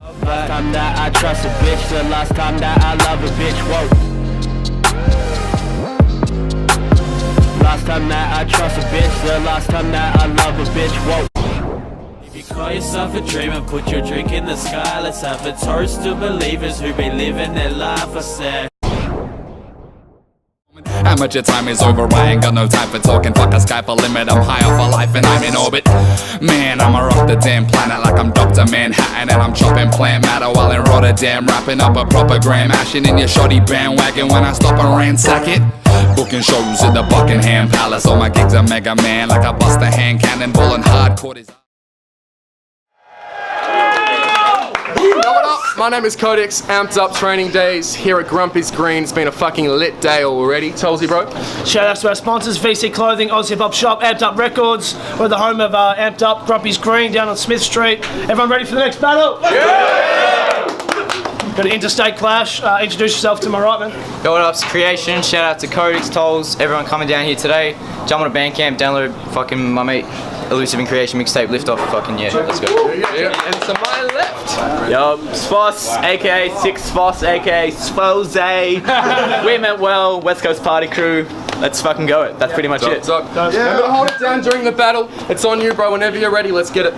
Last time that I trust a bitch, the last time that I love a bitch, whoa. Last time that I trust a bitch, the last time that I love a bitch, whoa. If you call yourself a dreamer, put your drink in the sky. Let's have a toast to believers who be living their life, I say. Amateur time is over, I ain't got no time for talking. Fuck a Skype limit, I'm high off a life and I'm in orbit. Man, I'ma rock the damn planet like I'm Dr. Manhattan. And I'm chopping plant matter while in Rotterdam, wrapping up a proper gram, ashing in your shoddy bandwagon when I stop and ransack it. Booking shows at the Buckingham Palace. All my gigs are Mega Man, like I bust a hand cannonball and hardcore is. What up? My name is Codex, amped up training days here at Grumpy's Green. It's been a fucking lit day already. Told you, bro. Shout out to our sponsors, VC Clothing, Aussie Pop Shop, Amped Up Records. We're the home of Amped Up, Grumpy's Green down on Smith Street. Everyone ready for the next battle? Yeah! Got an interstate clash. Introduce yourself to my right, man. Yo, what up? It's Creation. Shout out to Codex, Tolls, everyone coming down here today. Jump on a Bandcamp, download fucking my mate Elusive and Creation mixtape, lift off, fucking yeah, let's go. Yeah, and to my left. Yo, Svoss, aka Six Svoss, aka Svoss. We meant well, West Coast Party Crew. Let's fucking go it. That's pretty much it. Remember to hold it down during the battle. It's on you, bro. Whenever you're ready, let's get it.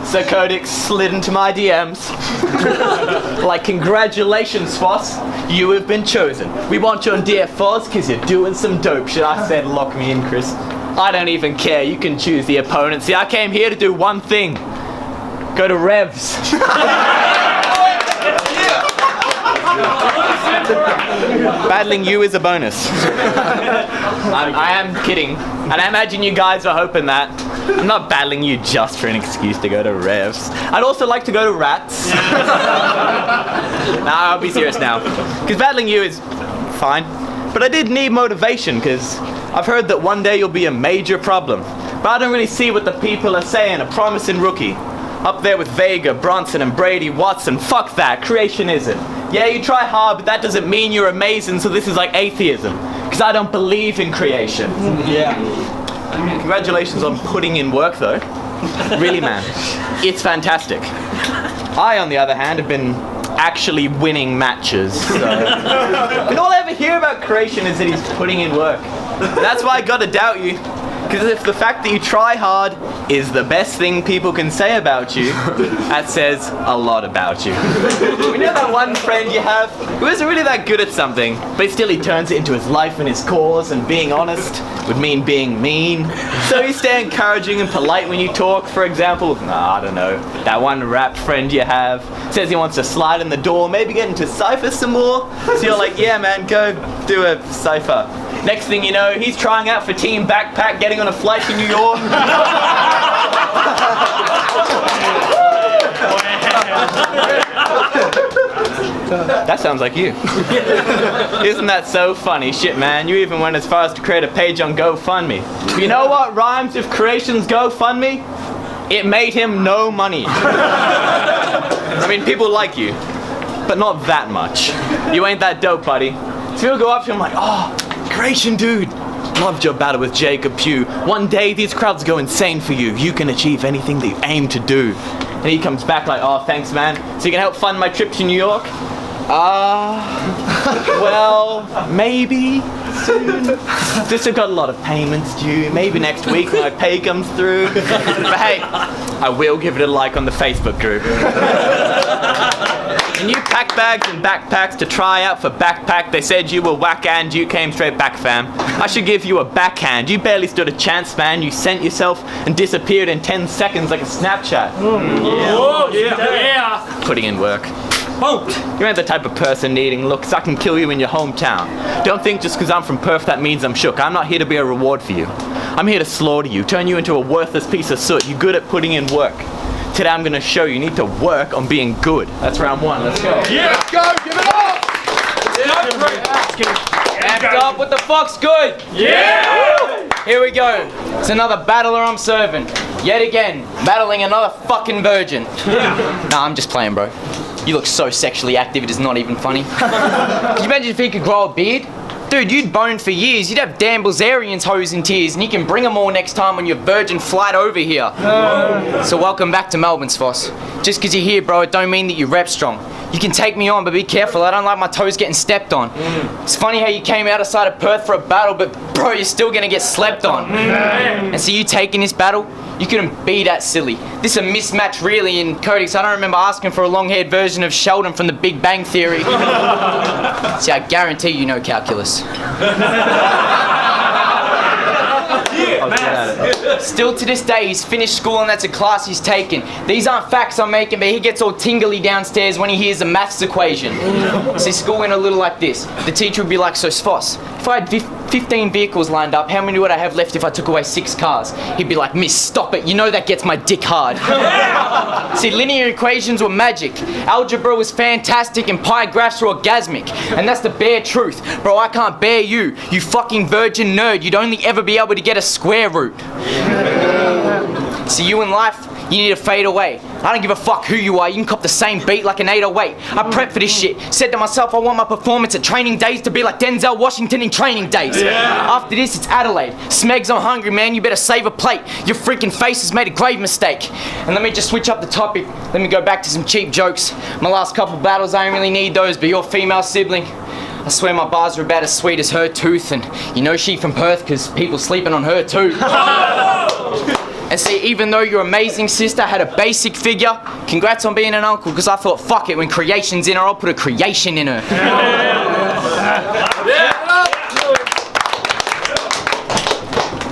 So Codex slid into my DMs. Like, congratulations, Svoss. You have been chosen. We want you on DF4s because you're doing some dope shit. I said, lock me in, Chris. I don't even care. You can choose the opponent. See, I came here to do one thing. Go to Revs. Battling you is a bonus. I am kidding. And I imagine you guys are hoping that. I'm not battling you just for an excuse to go to Revs. I'd also like to go to Rats. Nah, I'll be serious now. Because battling you is fine. But I did need motivation, because I've heard that one day you'll be a major problem. But I don't really see what the people are saying. A promising rookie. Up there with Vega, Bronson, and Brady, Watson. Fuck that. Creation isn't. Yeah, you try hard, but that doesn't mean you're amazing, so this is like atheism. Because I don't believe in creation. Yeah. Congratulations on putting in work, though. Really, man. It's fantastic. I, on the other hand, have been actually winning matches. So. And all I ever hear about creation is that he's putting in work. That's why I gotta doubt you. Because if the fact that you try hard is the best thing people can say about you, that says a lot about you. You know that one friend you have who isn't really that good at something, but still he turns it into his life and his cause, and being honest would mean being mean. So you stay encouraging and polite when you talk, for example. I don't know. That one rap friend you have says he wants to slide in the door, maybe get into cypher some more. So you're like, yeah man, go do a cypher. Next thing you know, he's trying out for Team Backpack, getting on a flight to New York. That sounds like you. Isn't that so funny? Shit, man, you even went as far as to create a page on GoFundMe. You know what rhymes with Creation's GoFundMe? It made him no money. I mean, people like you, but not that much. You ain't that dope, buddy. So people go up to him like, oh, Creation, dude. Loved your battle with Jacob Pugh. One day these crowds go insane for you. You can achieve anything that you aim to do. And he comes back like, oh, thanks, man. So you can help fund my trip to New York? Well, maybe soon. Just have got a lot of payments due. Maybe next week when my pay comes through. But hey, I will give it a like on the Facebook group. And you pack bags and backpacks to try out for Backpack. They said you were whack and you came straight back, fam. I should give you a backhand. You barely stood a chance, man. You sent yourself and disappeared in 10 seconds like a Snapchat. Yeah. Putting in work. You ain't the type of person needing looks. I can kill you in your hometown. Don't think just because I'm from Perth that means I'm shook. I'm not here to be a reward for you. I'm here to slaughter you, turn you into a worthless piece of soot. You're good at putting in work. Today I'm gonna show you need to work on being good. That's round one. Let's go. Yeah, let's go. Give it up. Amped up. What the fuck's good? Yeah. Here we go. It's another battler I'm serving. Yet again, battling another fucking virgin. Nah, I'm just playing, bro. You look so sexually active, it is not even funny. Could you imagine if he could grow a beard? Dude, you'd bone for years. You'd have damn Bilzerians hose in tears, and you can bring them all next time on your Virgin flight over here. So welcome back to Melbourne, Svoss. Just because you're here, bro, it don't mean that you rep strong. You can take me on, but be careful. I don't like my toes getting stepped on. It's funny how you came out outside of Perth for a battle, but bro, you're still gonna get slept on. And so you taking this battle, you couldn't be that silly. This is a mismatch, really, and Codex, I don't remember asking for a long-haired version of Sheldon from the Big Bang Theory. See, I guarantee you know calculus. Still to this day, he's finished school and that's a class he's taken. These aren't facts I'm making, but he gets all tingly downstairs when he hears a maths equation. See, school went a little like this. The teacher would be like, so Svoss, if I had 15 vehicles lined up, how many would I have left if I took away 6 cars? He'd be like, miss, stop it, you know that gets my dick hard. See, linear equations were magic. Algebra was fantastic and pi graphs were orgasmic. And that's the bare truth. Bro, I can't bear you, you fucking virgin nerd. You'd only ever be able to get a square root. See, you in life, you need to fade away. I don't give a fuck who you are, you can cop the same beat like an 808. I prepped for this shit, said to myself I want my performance at training days to be like Denzel Washington in Training Days. After this it's Adelaide. Smegs, I'm hungry, man, you better save a plate. Your freaking face has made a grave mistake. And let me just switch up the topic, let me go back to some cheap jokes. My last couple battles, I don't really need those, but your female sibling, I swear my bars are about as sweet as her tooth, and you know she from Perth because people sleeping on her too. And see, even though your amazing sister had a basic figure, congrats on being an uncle, because I thought, fuck it, when creation's in her, I'll put a creation in her.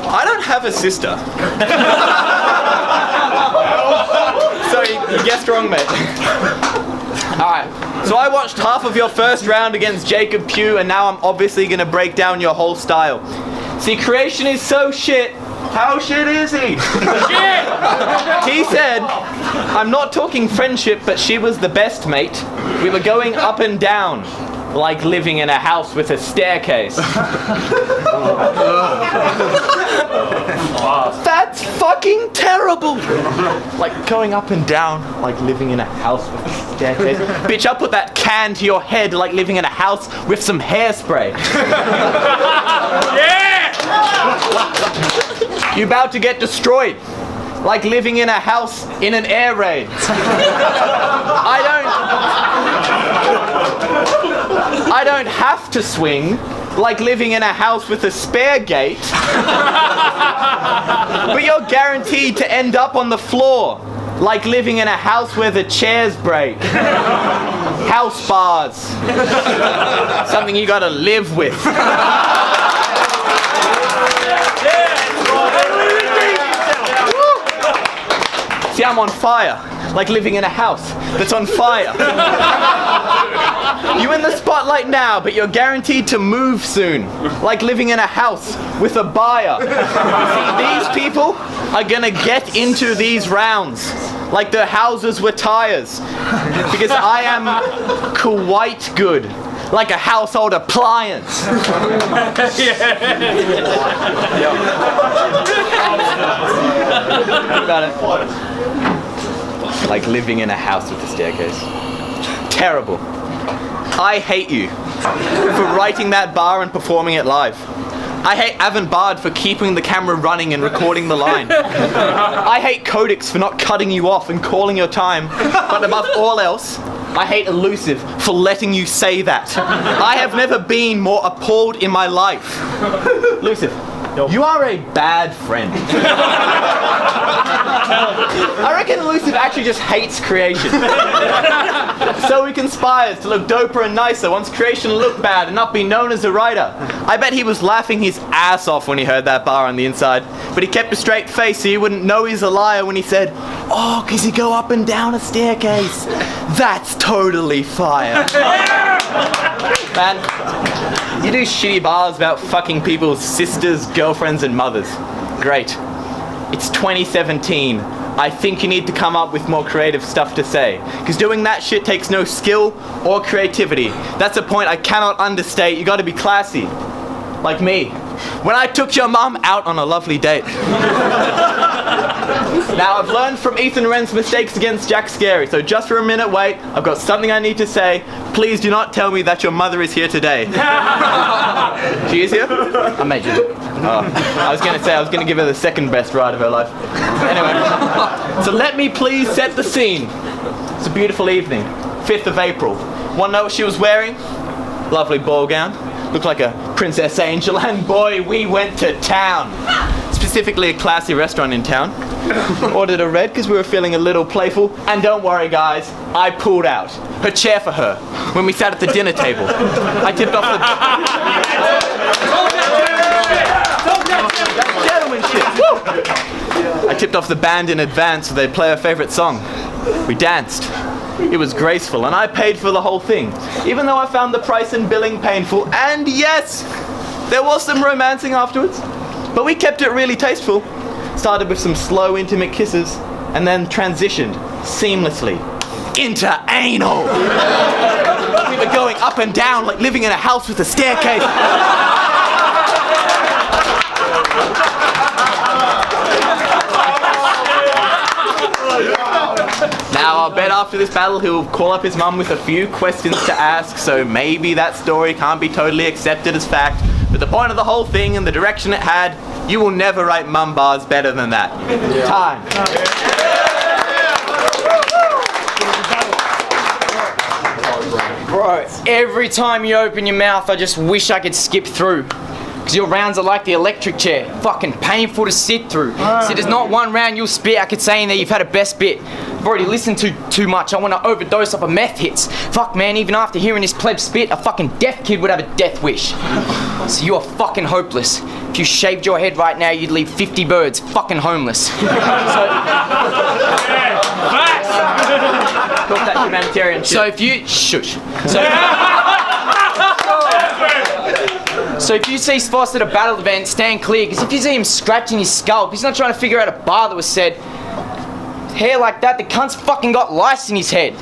I don't have a sister. So you guessed wrong, mate. Alright, so I watched half of your first round against Jacob Pugh, and now I'm obviously going to break down your whole style. See, creation is so shit. How shit is he? Shit! He said, I'm not talking friendship, but she was the best, mate. We were going up and down, like living in a house with a staircase. That's fucking terrible! Like going up and down, like living in a house with a staircase. Bitch, I'll put that can to your head like living in a house with some hairspray. Yeah! You're about to get destroyed. Like living in a house in an air raid. I don't have to swing like living in a house with a spare gate. But you're guaranteed to end up on the floor like living in a house where the chairs break. House bars. Something you gotta live with. See, I'm on fire, like living in a house that's on fire. You're in the spotlight now, but you're guaranteed to move soon, like living in a house with a buyer. See, these people are gonna get into these rounds like their houses were tires, because I am quite good. Like a household appliance. About it. Like living in a house with a staircase. Terrible. I hate you for writing that bar and performing it live. I hate Avant-Bard for keeping the camera running and recording the line. I hate Codex for not cutting you off and calling your time. But above all else, I hate Elusive for letting you say that. I have never been more appalled in my life. Elusive, you are a bad friend. I reckon Elusive actually just hates creation. So he conspires to look doper and nicer once creation looked bad and not be known as a writer. I bet he was laughing his ass off when he heard that bar on the inside, but he kept a straight face so you wouldn't know he's a liar when he said, oh, 'cause you go up and down a staircase. That's totally fire. Man, you do shitty bars about fucking people's sisters, girlfriends, and mothers. Great. It's 2017. I think you need to come up with more creative stuff to say. Because doing that shit takes no skill or creativity. That's a point I cannot understate. You gotta be classy. Like me. When I took your mum out on a lovely date. Now, I've learned from Ethan Wren's mistakes against Jack Scary, so just for a minute wait, I've got something I need to say. Please do not tell me that your mother is here today. She is here? I made you. I was going to give her the second best ride of her life. Anyway, so let me please set the scene. It's a beautiful evening, 5th of April. Want to know what she was wearing? Lovely ball gown. Looked like a princess angel, and boy, we went to town. Specifically a classy restaurant in town. Ordered a red because we were feeling a little playful. And don't worry guys, I pulled out her chair for her when we sat at the dinner table. I tipped off the... I tipped off the band in advance so they'd play her favourite song. We danced. It was graceful, and I paid for the whole thing, even though I found the price and billing painful. And yes, there was some romancing afterwards, but we kept it really tasteful. Started with some slow, intimate kisses, and then transitioned seamlessly into anal. We were going up and down like living in a house with a staircase. Now, I'll bet after this battle he'll call up his mum with a few questions to ask, so maybe that story can't be totally accepted as fact. But the point of the whole thing and the direction it had, you will never write mum bars better than that. Yeah. Time. Bro, every time you open your mouth, I just wish I could skip through. Because your rounds are like the electric chair, fucking painful to sit through. See, there's not one round you'll spit I could say in there you've had a best bit. I've already listened to too much, I want to overdose off of meth hits. Fuck man, even after hearing this pleb spit, a fucking deaf kid would have a death wish. So you are fucking hopeless. If you shaved your head right now, you'd leave 50 birds fucking homeless. Talk that humanitarian shit. So if you... Shush. So if you see Svoss at a battle event, stand clear, because if you see him scratching his scalp, he's not trying to figure out a bar that was said. Hair like that, the cunt's fucking got lice in his head.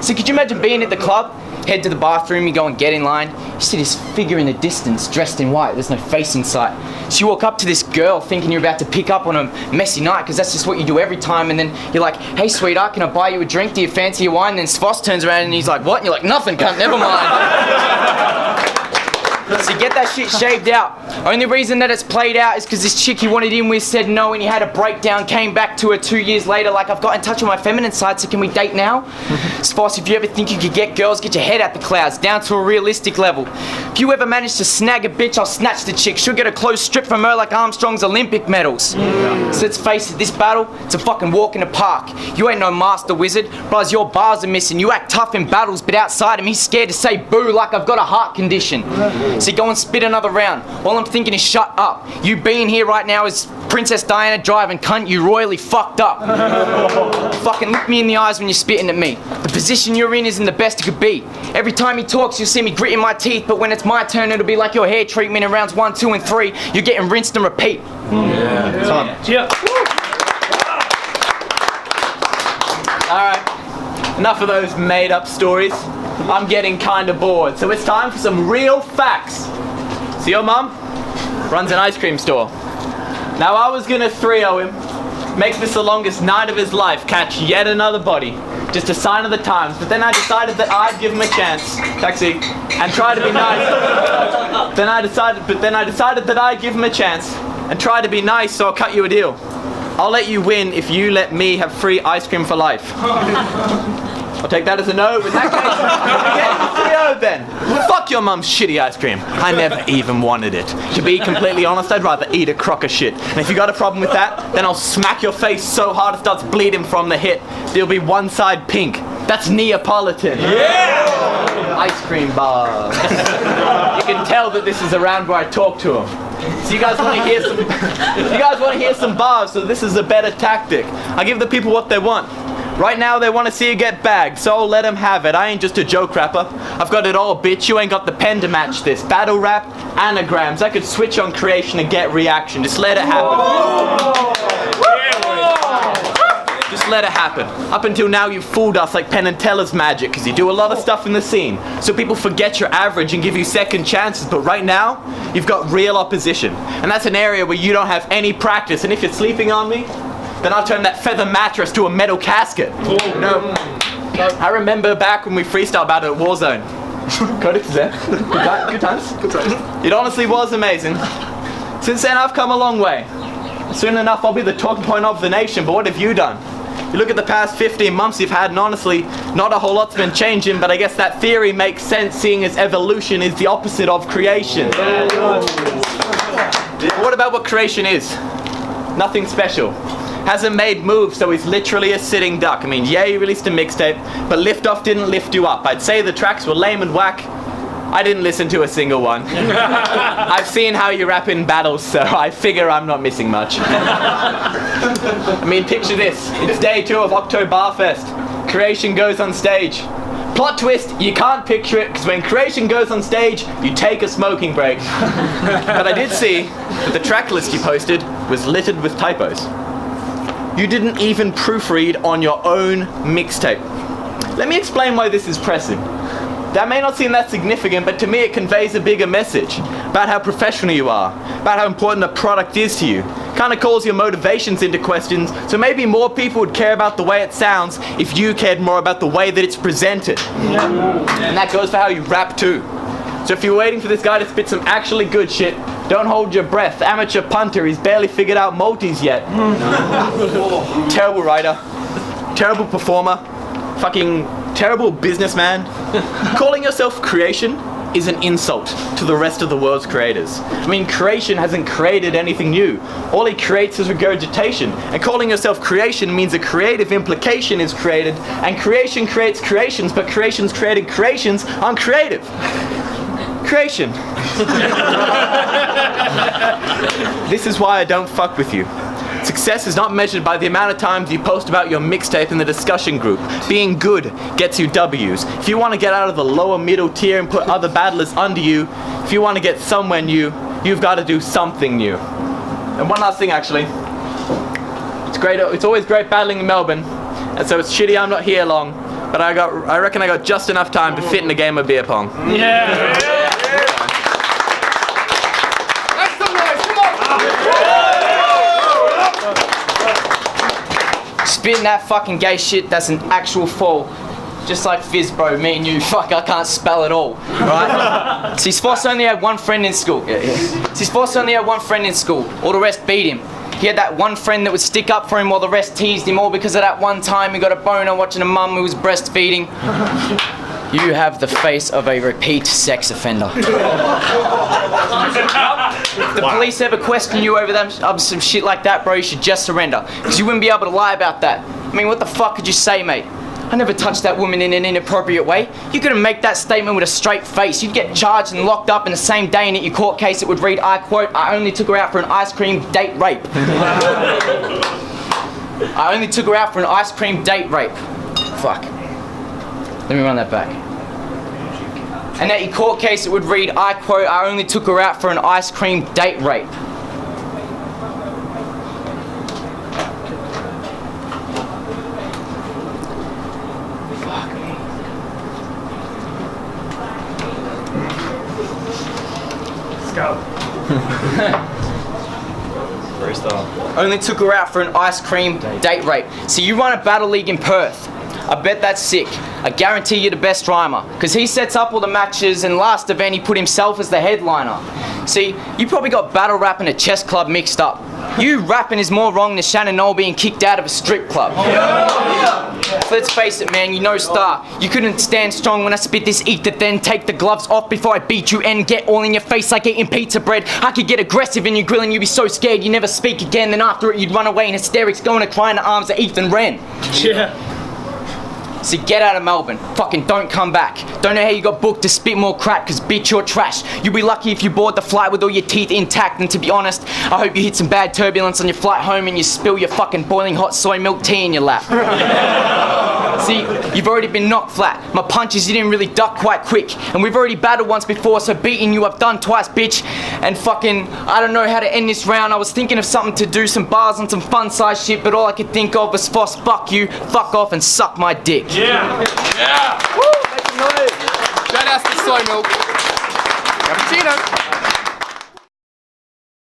So could you imagine being at the club, head to the bathroom, you go and get in line, you see this figure in the distance, dressed in white, there's no face in sight. So you walk up to this girl thinking you're about to pick up on a messy night, because that's just what you do every time, and then you're like, hey sweetheart, can I buy you a drink? Do you fancy your wine? And then Svoss turns around and he's like, what? And you're like, nothing, cunt, never mind. So get that shit shaved out. Only reason that it's played out is because this chick he wanted in with said no and he had a breakdown, came back to her 2 years later like, I've got in touch with my feminine side, so can we date now? Svoss, if you ever think you could get girls, get your head out the clouds, down to a realistic level. If you ever manage to snag a bitch, I'll snatch the chick. She'll get a clothes stripped from her like Armstrong's Olympic medals. So let's face it, this battle, it's a fucking walk in the park. You ain't no master wizard, bros, your bars are missing. You act tough in battles, but outside him, he's scared to say boo like I've got a heart condition. So go and spit another round. All I'm thinking is shut up. You being here right now is Princess Diana driving, cunt, you royally fucked up. Fucking look me in the eyes when you're spitting at me. The position you're in isn't the best it could be. Every time he talks, you'll see me gritting my teeth, but when it's my turn, it'll be like your hair treatment in rounds 1, 2, and 3. You're getting rinsed and repeat. Yeah. Alright, enough of those made up stories. I'm getting kinda bored, so it's time for some real facts. So your mum runs an ice cream store. Now I was gonna 3-0 him, make this the longest night of his life, catch yet another body, just a sign of the times, but then I decided that I'd give him a chance, taxi, and try to be nice. Then I decided that I'd give him a chance, and try to be nice, so I'll cut you a deal. I'll let you win if you let me have free ice cream for life. I'll take that as a no. In that case, get 3-0 then. Fuck your mum's shitty ice cream. I never even wanted it. To be completely honest, I'd rather eat a crock of shit. And if you got a problem with that, then I'll smack your face so hard it starts bleeding from the hit. There'll be one side pink. That's Neapolitan. Yeah! Ice cream bars. You can tell that this is a round where I talk to them. So you guys want to hear some? You guys want to hear some bars? So this is a better tactic. I give the people what they want. Right now they want to see you get bagged, so I'll let them have it. I ain't just a joke rapper. I've got it all, bitch. You ain't got the pen to match this. Battle rap, anagrams. I could switch on creation and get reaction. Just let it happen. Just let it happen. Up until now you've fooled us like Penn and Teller's magic, because you do a lot of stuff in the scene. So people forget your average and give you second chances, but right now, you've got real opposition. And that's an area where you don't have any practice, and if you're sleeping on me, then I'll turn that feather mattress to a metal casket. No. I remember back when we freestyle battled at Warzone. Codex is there. Good times. It honestly was amazing. Since then, I've come a long way. Soon enough, I'll be the talking point of the nation, but what have you done? You look at the past 15 months you've had, and honestly, not a whole lot's been changing, but I guess that theory makes sense, seeing as evolution is the opposite of creation. What about what creation is? Nothing special. Hasn't made moves, so he's literally a sitting duck. I mean, yeah, he released a mixtape, but Lift Off didn't lift you up. I'd say the tracks were lame and whack. I didn't listen to a single one. I've seen how you rap in battles, so I figure I'm not missing much. I mean, picture this. It's day 2 of Oktoberfest. Creation goes on stage. Plot twist, you can't picture it, because when Creation goes on stage, you take a smoking break. But I did see that the track list you posted was littered with typos. You didn't even proofread on your own mixtape. Let me explain why this is pressing. That may not seem that significant, but to me it conveys a bigger message about how professional you are, about how important a product is to you. Kind of calls your motivations into questions, so maybe more people would care about the way it sounds if you cared more about the way that it's presented. And that goes for how you rap too. So if you're waiting for this guy to spit some actually good shit, don't hold your breath. Amateur punter, he's barely figured out multis yet. Terrible writer, terrible performer, fucking terrible businessman. Calling yourself Creation is an insult to the rest of the world's creators. I mean, Creation hasn't created anything new. All he creates is regurgitation. And calling yourself Creation means a creative implication is created, and creation creates creations, but creations created creations aren't creative. Creation. This is why I don't fuck with you. Success is not measured by the amount of times you post about your mixtape in the discussion group. Being good gets you W's. If you want to get out of the lower middle tier and put other battlers under you, if you want to get somewhere new, you've got to do something new. And one last thing actually. It's great. It's always great battling in Melbourne, and so it's shitty I'm not here long, but I reckon I got just enough time to fit in a game of beer pong. Yeah. That's the noise, come on! Spitting that fucking gay shit, that's an actual fall. Just like Fizz, bro, me and you, fuck, I can't spell at all, right? See, Svoss only had one friend in school. See, Svoss only had one friend in school, all the rest beat him. He had that one friend that would stick up for him while the rest teased him, all because of that one time he got a boner watching a mum who was breastfeeding. You have the face of a repeat sex offender. If the police ever question you over some shit like that, bro, you should just surrender. Because you wouldn't be able to lie about that. I mean, what the fuck could you say, mate? I never touched that woman in an inappropriate way. You couldn't make that statement with a straight face. You'd get charged and locked up in the same day, and at your court case it would read, I quote, I only took her out for an ice cream date rape. I only took her out for an ice cream date rape. Fuck. Let me run that back. And at your court case it would read, I quote, I only took her out for an ice cream date rape. Fuck me. Let's go. Freestyle. Only took her out for an ice cream date rape. So you run a battle league in Perth. I bet that's sick. I guarantee you're the best rhymer. Because he sets up all the matches, and last event he put himself as the headliner. See, you probably got battle rap and a chess club mixed up. You rapping is more wrong than Shannon Knoll being kicked out of a strip club. So let's face it, man, you know Star. You couldn't stand strong when I spit this ether, then take the gloves off before I beat you and get all in your face like eating pizza bread. I could get aggressive in your grill and you'd be so scared you never speak again. Then after it you'd run away in hysterics, going to cry in the arms of Ethan Wren. Yeah. So get out of Melbourne. Fucking don't come back. Don't know how you got booked to spit more crap, cause bitch, you're trash. You'll be lucky if you board the flight with all your teeth intact, and to be honest, I hope you hit some bad turbulence on your flight home and you spill your fucking boiling hot soy milk tea in your lap. See, you've already been knocked flat. My punches you didn't really duck quite quick, and we've already battled once before, so beating you I've done twice, bitch. And fucking, I don't know how to end this round. I was thinking of something to do, some bars on some fun size shit, but all I could think of was Svoss, fuck you, fuck off and suck my dick. Yeah. Yeah! Woo! Make some noise! Shout out to soy milk. Cappuccino!